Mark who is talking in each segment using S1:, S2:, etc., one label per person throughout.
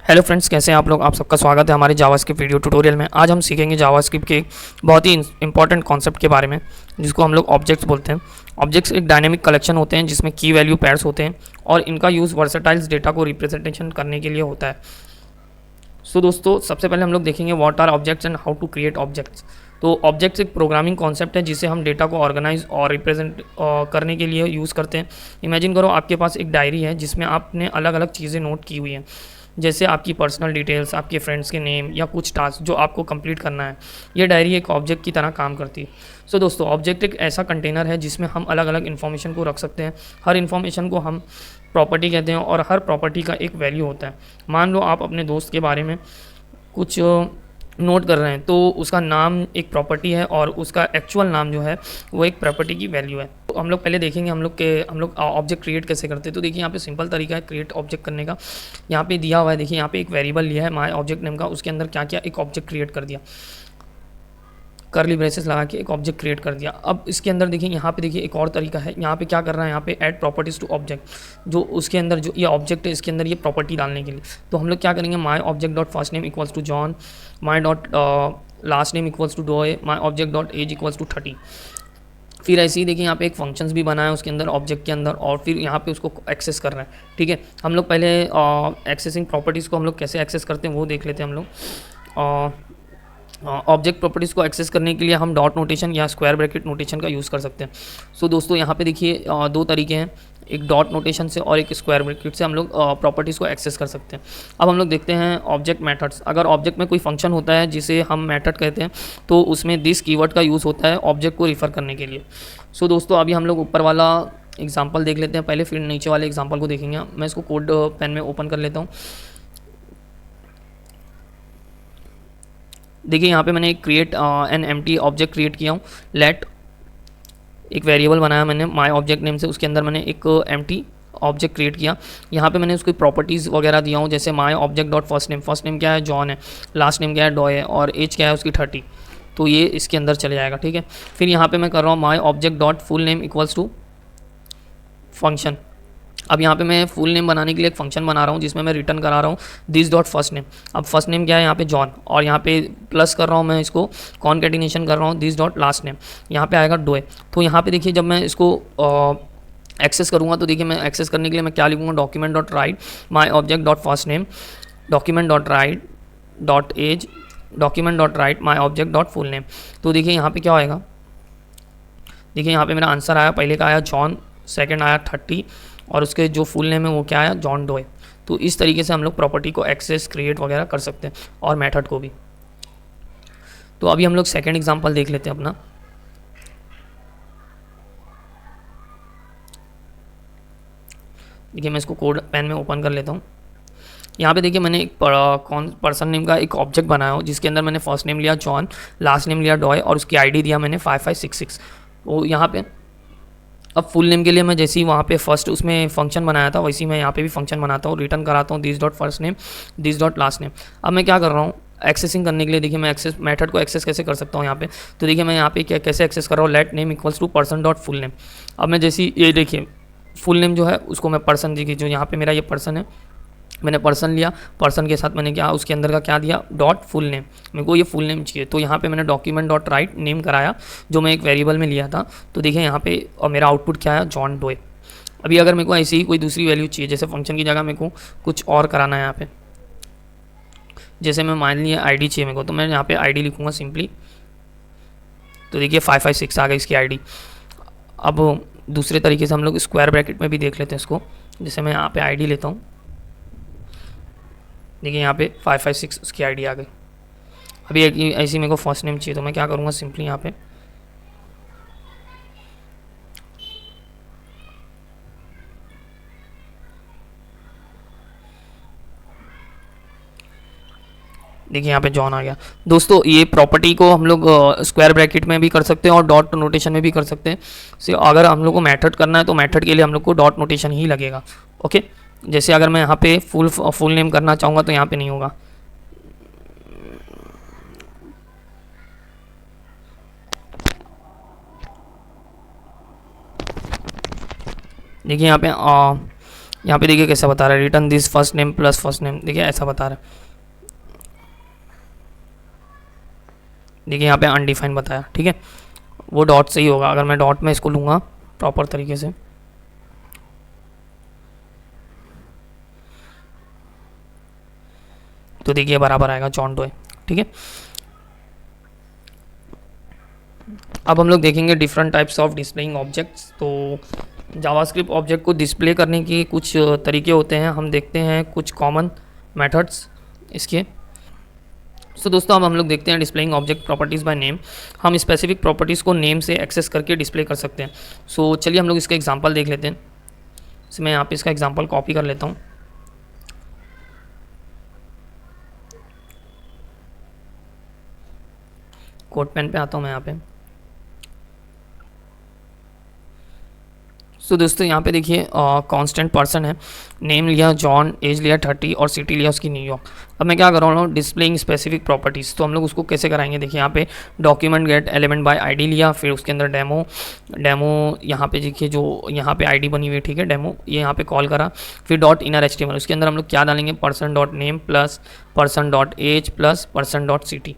S1: Hello friends, कैसे हैं आप लोग। आप सबका स्वागत है हमारे जावास्क्रिप्ट वीडियो ट्यूटोरियल में। आज हम सीखेंगे जावास्क्रिप्ट के एक बहुत ही इंपॉर्टेंट कॉन्सेप्ट के बारे में, जिसको हम लोग ऑब्जेक्ट्स बोलते हैं। ऑब्जेक्ट्स एक डायनेमिक कलेक्शन होते हैं जिसमें की वैल्यू पेयर्स होते हैं और इनका यूज़ वर्सेटाइल्स डेटा को रिप्रेजेंटेशन करने के लिए होता है। सो दोस्तों, सबसे पहले हम लोग देखेंगे what are objects and how to create objects. तो ऑब्जेक्ट्स एक प्रोग्रामिंग कॉन्सेप्ट है जिसे हम डेटा को ऑर्गेनाइज और रिप्रेजेंट करने के लिए यूज़ करते हैं। इमेजिन करो आपके पास एक डायरी है जिसमें आपने अलग अलग चीज़ें नोट की हुई हैं, जैसे आपकी पर्सनल डिटेल्स, आपके फ्रेंड्स के नेम या कुछ टास्क जो आपको कंप्लीट करना है। ये डायरी एक ऑब्जेक्ट की तरह काम करती है। सो दोस्तों, ऑब्जेक्ट एक ऐसा कंटेनर है जिसमें हम अलग अलग इन्फॉर्मेशन को रख सकते हैं। हर इन्फॉर्मेशन को हम प्रॉपर्टी कहते हैं और हर प्रॉपर्टी का एक वैल्यू होता है। मान लो आप अपने दोस्त के बारे में कुछ नोट कर रहे हैं, तो उसका नाम एक प्रॉपर्टी है और उसका एक्चुअल नाम जो है वो एक प्रॉपर्टी की वैल्यू है। तो हम लोग पहले देखेंगे हम लोग ऑब्जेक्ट क्रिएट कैसे करते हैं। तो देखिए, यहाँ पे सिंपल तरीका है क्रिएट ऑब्जेक्ट करने का। यहाँ पे दिया हुआ है, देखिए यहाँ पे एक वेरिएबल लिया है माय ऑब्जेक्ट नेम का, उसके अंदर क्या क्या एक ऑब्जेक्ट क्रिएट कर दिया, करली ब्रेसेस लगा के एक ऑब्जेक्ट क्रिएट कर दिया। अब इसके अंदर देखिए, यहाँ पे देखिए एक और तरीका है। यहाँ पे क्या कर रहा है, यहाँ पे ऐड प्रॉपर्टीज़ टू ऑब्जेक्ट, जो उसके अंदर जो ये ऑब्जेक्ट है इसके अंदर ये प्रॉपर्टी डालने के लिए। तो हम लोग क्या करेंगे, my object dot first name equals to John, my dot last name equals to Doe, my object dot age equals to 30। फिर ऐसे ही देखिए यहाँ पे एक फंक्शंस भी बनाया है उसके अंदर ऑब्जेक्ट के अंदर, और फिर यहाँ पे उसको एक्सेस कर रहे हैं। ठीक है, हम लोग पहले एक्सेसिंग प्रॉपर्टीज़ को हम लोग कैसे एक्सेस करते हैं वो देख लेते हैं हम लोग। ऑब्जेक्ट प्रॉपर्टीज़ को एक्सेस करने के लिए हम डॉट नोटेशन या स्क्वायर ब्रैकेट नोटेशन का यूज़ कर सकते हैं। सो दोस्तों, यहाँ पे देखिए दो तरीके हैं, एक डॉट नोटेशन से और एक स्क्वायर ब्रैकेट से हम लोग प्रॉपर्टीज़ को एक्सेस कर सकते हैं। अब हम लोग देखते हैं ऑब्जेक्ट मेथड्स। अगर ऑब्जेक्ट में कोई फंक्शन होता है जिसे हम मेथड कहते हैं, तो उसमें दिस कीवर्ड का यूज़ होता है ऑब्जेक्ट को रिफ़र करने के लिए। सो दोस्तों, अभी हम लोग ऊपर वाला एग्जाम्पल देख लेते हैं पहले, फिर नीचे वाले एग्जाम्पल को देखेंगे। मैं इसको कोड पेन में ओपन कर लेता हूँ। देखिए यहाँ पे मैंने एक create an empty object create किया हूँ। लेट एक वेरिएबल बनाया मैंने माय ऑब्जेक्ट नेम से, उसके अंदर मैंने एक एम्प्टी ऑब्जेक्ट क्रिएट किया। यहाँ पे मैंने उसकी प्रॉपर्टीज़ वगैरह दिया हूँ, जैसे my object dot first name क्या है, जॉन है, लास्ट नेम क्या है, डॉय है, और एज क्या है उसकी 30। तो ये इसके अंदर चले जाएगा। ठीक है, फिर यहाँ पे मैं कर रहा हूँ my object dot full name equals to function. अब यहाँ पे मैं फुल नेम बनाने के लिए एक फंक्शन बना रहा हूँ जिसमें मैं रिटर्न करा रहा हूँ दिस डॉट फर्स्ट नेम। अब फर्स्ट नेम क्या है यहाँ पे जॉन, और यहाँ पे प्लस कर रहा हूँ मैं इसको कॉन्केटिनेशन कर रहा हूँ दिस डॉट लास्ट नेम, यहाँ पे आएगा डोए। तो यहाँ पे देखिए जब मैं इसको एक्सेस करूँगा तो देखिए मैं एक्सेस करने के लिए मैं क्या लिखूँगा, document dot write my object dot first name, document dot write dot age, document dot write my object dot full name. तो देखिए यहाँ पे क्या होएगा, देखिए यहाँ पे मेरा आंसर आया, पहले का आया जॉन, सेकंड आया 30, और उसके जो फुल नेम है वो क्या आया, जॉन डोए। तो इस तरीके से हम लोग प्रॉपर्टी को एक्सेस क्रिएट वगैरह कर सकते हैं, और मेथड को भी। तो अभी हम लोग सेकंड एग्जांपल देख लेते हैं अपना। देखिए मैं इसको कोड पेन में ओपन कर लेता हूँ। यहाँ पे देखिए मैंने एक पर्सन नेम का एक ऑब्जेक्ट बनाया हो जिसके अंदर मैंने फर्स्ट नेम लिया जॉन, लास्ट नेम लिया डॉय, और उसकी आईडी दिया मैंने 5566। तो यहाँ पे अब फुल नेम के लिए मैं जैसे ही वहाँ पे फर्स्ट उसमें फंक्शन बनाया था वैसे ही मैं यहाँ पे भी फंक्शन बनाता हूँ, रिटर्न कराता हूँ this dot first name, this dot last name. अब मैं क्या कर रहा हूँ, एक्सेसिंग करने के लिए देखिए मैं एक्सेस मेथड को एक्सेस कैसे कर सकता हूँ यहाँ पे। तो देखिए मैं यहाँ पे क्या कैसे एक्सेस कर रहा हूँ, let name equals to person dot full name. अब मैं जैसे ये देखिए फुल नेम जो है उसको मैं पर्सन, देखिए जो यहाँ पे मेरा ये पर्सन है, मैंने पर्सन लिया, पर्सन के साथ मैंने क्या उसके अंदर का क्या दिया, डॉट फुल नेम। मेरे को ये फुल नेम चाहिए, तो यहाँ पे मैंने डॉक्यूमेंट डॉट राइट नेम कराया जो मैं एक वेरिएबल में लिया था। तो देखिए यहाँ पे और मेरा आउटपुट क्या है, जॉन डोए। अभी अगर मेरे को ऐसी ही कोई दूसरी वैल्यू चाहिए, जैसे फंक्शन की जगह मेरे को कुछ और कराना है यहाँ पे, जैसे मैं मान लिया आईडी चाहिए मेरे को, तो मैं यहाँ पे आईडी लिखूँगा सिंपली। तो देखिए 556 आ गई इसकी आईडी। अब दूसरे तरीके से हम लोग स्क्वायर ब्रैकेट में भी देख लेते हैं इसको, जैसे मैं यहाँ पे आईडी लेता हूँ, देखिए यहाँ पे 556 उसकी आईडी आ गई। अभी ऐसी मेरे को फर्स्ट नेम चाहिए, तो मैं क्या करूँगा, सिंपली यहाँ पे देखिए यहाँ पे जॉन आ गया। दोस्तों ये प्रॉपर्टी को हम लोग स्क्वायर ब्रैकेट में भी कर सकते हैं और डॉट नोटेशन में भी कर सकते हैं। से अगर हम लोग को मेथड करना है तो मेथड के लिए हम लोग को डॉट नोटेशन ही लगेगा। ओके, जैसे अगर मैं यहाँ पे फुल नेम करना चाहूँगा तो यहाँ पे नहीं होगा। देखिए यहाँ पे यहाँ पे देखिए कैसा बता रहा है, return this first name plus first name, देखिए ऐसा बता रहा है, देखिए यहाँ पे अनडिफाइंड बताया, ठीक है। वो डॉट से ही होगा, अगर मैं डॉट में इसको लूँगा प्रॉपर तरीके से, तो देखिए बराबर आएगा जॉन डोए, ठीक है। अब हम लोग देखेंगे different types of displaying objects. तो जावास्क्रिप्ट ऑब्जेक्ट को डिस्प्ले करने के कुछ तरीके होते हैं, हम देखते हैं कुछ कॉमन मेथड्स इसके। सो दोस्तों अब हम लोग देखते हैं displaying object properties by name. हम स्पेसिफिक प्रॉपर्टीज़ को नेम से एक्सेस करके डिस्प्ले कर सकते हैं। सो चलिए हम लोग इसका एग्जांपल देख लेते हैं। इसमें मैं यहाँ पे इसका एग्जांपल कॉपी कर लेता हूँ। कोड पेन पे आता हूँ मैं यहाँ पे। सो दोस्तों यहाँ पे देखिए कांस्टेंट पर्सन है, नेम लिया जॉन, एज लिया 30 और सिटी लिया उसकी न्यूयॉर्क। अब मैं क्या कर रहा हूँ, डिस्प्लेइंग स्पेसिफिक प्रॉपर्टीज़। तो हम लोग उसको कैसे कराएंगे, देखिए यहाँ पे document gate element by ID लिया, फिर उसके अंदर डेमो यहाँ पे देखिए जो यहाँ पे आईडी बनी हुई है, ठीक है, डेमो, ये यहाँ पे कॉल करा, फिर डॉट इनर एचटीएमएल, उसके अंदर हम लोग क्या डालेंगे, person dot name plus person dot age plus person dot city.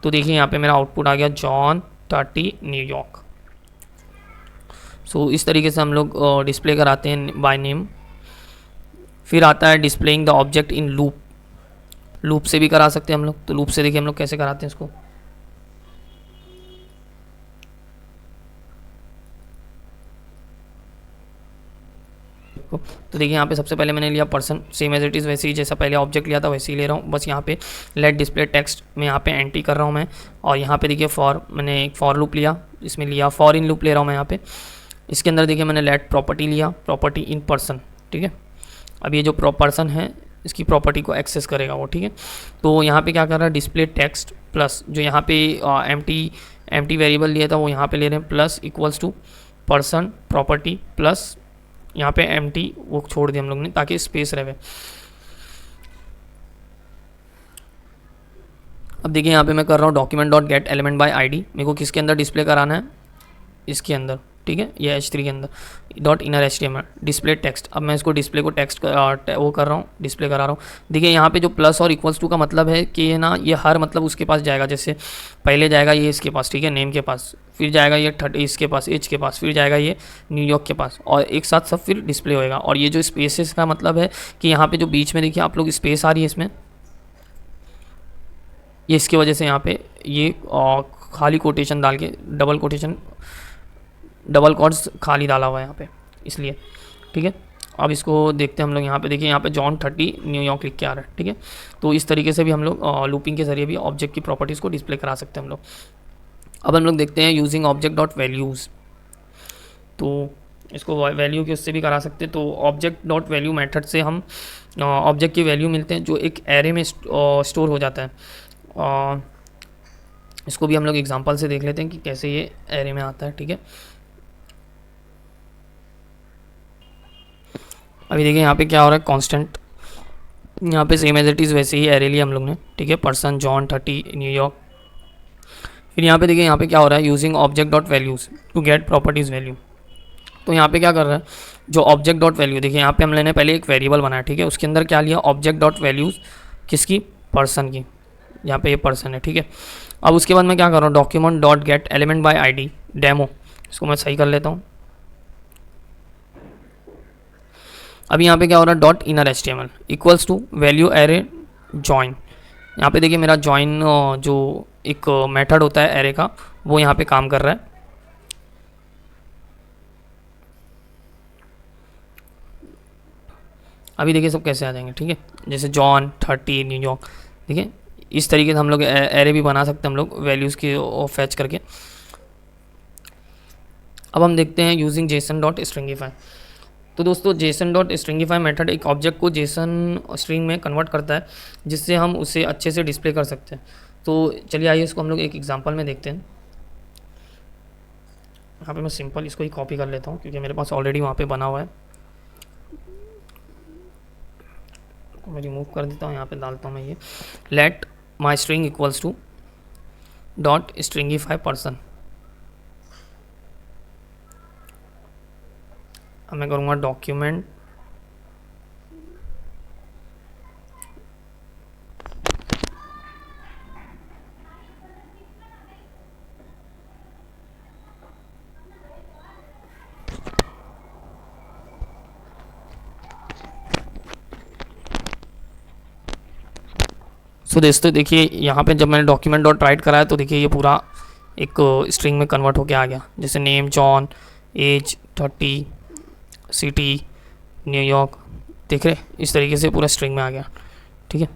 S1: तो देखिए यहाँ पे मेरा आउटपुट आ गया जॉन 30 न्यूयॉर्क। सो इस तरीके से हम लोग डिस्प्ले कराते हैं बाय नेम। फिर आता है displaying the object in loop, loop से भी करा सकते हैं हम लोग। तो लूप से देखिए हम लोग कैसे कराते हैं इसको। तो देखिए यहाँ पे सबसे पहले मैंने लिया person, same as it is वैसे ही जैसा पहले ऑब्जेक्ट लिया था वैसे ही ले रहा हूँ, बस यहाँ पे लेट डिस्प्ले टेक्स्ट में यहाँ पे एंटी कर रहा हूँ मैं। और यहाँ पे देखिए मैंने एक फॉर लूप लिया, इसमें लिया फॉर इन लूप ले रहा हूँ मैं यहाँ पे। इसके अंदर देखिए मैंने लेट प्रॉपर्टी लिया, प्रॉपर्टी इन पर्सन, ठीक है। अब ये जो पर्सन है इसकी प्रॉपर्टी को एक्सेस करेगा वो, ठीक है। तो यहाँ पे क्या कर रहा है, डिस्प्ले टेक्स्ट प्लस जो यहाँ पे एम्प्टी वेरिएबल लिया था वो यहाँ पे ले रहे हैं, plus equals to person property plus यहाँ पे एम्प्टी वो छोड़ दिया हम लोग ने ताकि स्पेस रहे। अब देखिए यहाँ पे मैं कर रहा हूँ document dot gate element by ID, मेरे को किसके अंदर डिस्प्ले कराना है, इसके अंदर, ठीक है, ये H3 के अंदर dot inner HTML display text. अब मैं इसको डिस्प्ले को टेक्स्ट वो कर रहा हूँ, डिस्प्ले करा रहा हूँ। देखिए यहाँ पे जो प्लस और इक्वल्स टू का मतलब है कि ये ना, ये हर मतलब उसके पास जाएगा, जैसे पहले जाएगा ये इसके पास, ठीक है, नेम के पास, फिर जाएगा ये 30 इसके पास, एज के पास, फिर जाएगा ये न्यूयॉर्क के पास, और एक साथ सब फिर डिस्प्ले होएगा। और ये जो स्पेसेस का मतलब है कि यहाँ पे जो बीच में देखिए आप लोग स्पेस आ रही है इसमें, ये इसकी वजह से यहाँ पे ये खाली कोटेशन डाल के डबल कॉर्ड्स खाली डाला हुआ है यहाँ पे, इसलिए, ठीक है। अब इसको देखते हैं हम लोग, यहाँ पे देखिए यहाँ पे जॉन 30 न्यूयॉर्क लिख के आ रहा है, ठीक है। तो इस तरीके से भी हम लोग लूपिंग के जरिए भी ऑब्जेक्ट की प्रॉपर्टीज़ को डिस्प्ले करा सकते हैं हम लोग। अब हम लोग देखते हैं यूजिंग ऑब्जेक्ट डॉट वैल्यूज़। तो इसको वैल्यू के उससे भी करा सकते हैं। तो ऑब्जेक्ट डॉट वैल्यू मेथड से हम ऑब्जेक्ट की वैल्यू मिलते हैं जो एक एरे में स्टोर हो जाता है। इसको भी हम लोग एग्जांपल से देख लेते हैं कि कैसे ये एरे में आता है, ठीक है। अभी देखिए यहाँ पे क्या हो रहा है, कांस्टेंट, यहाँ पे सेम एज इट इज़ वैसे ही एरे लिया हम लोग ने, ठीक है, पर्सन जॉन 30 न्यूयॉर्क। फिर यहाँ पे देखिए यहाँ पे क्या हो रहा है, using object dot values to get properties value. तो यहाँ पे क्या कर रहा है, जो ऑब्जेक्ट डॉट वैल्यू, देखिए यहाँ पे हम लेने पहले एक वेरिएबल बनाया, ठीक है, उसके अंदर क्या लिया, ऑब्जेक्ट डॉट वैल्यूज़ किसकी, पर्सन की, यहाँ पे ये पर्सन है, ठीक है। अब उसके बाद मैं क्या कर रहा हूँ, document dot gate element by ID demo, इसको मैं सही कर लेता हूँ। अभी यहाँ पे क्या हो रहा है, dot inner HTML equals to value array join. यहाँ पे देखिए मेरा जॉइन जो एक मेथड होता है एरे का, वो यहाँ पे काम कर रहा है। अभी देखिए सब कैसे आ जाएंगे, ठीक है, जैसे जॉन 30 न्यूयॉर्क, देखिए इस तरीके से हम लोग एरे भी बना सकते हैं हम लोग वैल्यूज़ की फैच करके। अब हम देखते हैं यूजिंग जेसन डॉट स्ट्रिंगिफाई। तो दोस्तों जेसन डॉट स्ट्रिंगिफाई मेथड एक ऑब्जेक्ट को जेसन स्ट्रिंग में कन्वर्ट करता है, जिससे हम उसे अच्छे से डिस्प्ले कर सकते हैं। तो चलिए आइए इसको हम लोग एक एग्जांपल में देखते हैं। यहाँ पे मैं सिंपल इसको ही कॉपी कर लेता हूँ क्योंकि मेरे पास ऑलरेडी वहाँ पे बना हुआ है। मैं रिमूव कर देता हूँ, यहाँ पे डालता हूँ मैं ये let my string equals to dot stringify person. अब मैं करूँगा डॉक्यूमेंट सो दोस्तों देखिए यहाँ पे जब मैंने डॉक्यूमेंट डॉट राइट कराया तो देखिए ये पूरा एक स्ट्रिंग में कन्वर्ट होके आ गया, जैसे name John, age 30, city New York, देख रहे इस तरीके से पूरा स्ट्रिंग में आ गया। ठीक है,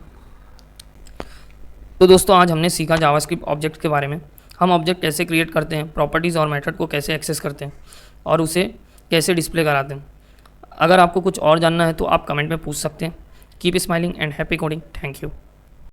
S1: तो दोस्तों आज हमने सीखा जावास्क्रिप्ट ऑब्जेक्ट के बारे में। हम ऑब्जेक्ट कैसे क्रिएट करते हैं, प्रॉपर्टीज़ और मेथड को कैसे एक्सेस करते हैं और उसे कैसे डिस्प्ले कराते हैं। अगर आपको कुछ और जानना है तो आप कमेंट में पूछ सकते हैं। Keep smiling and happy coding. Thank you.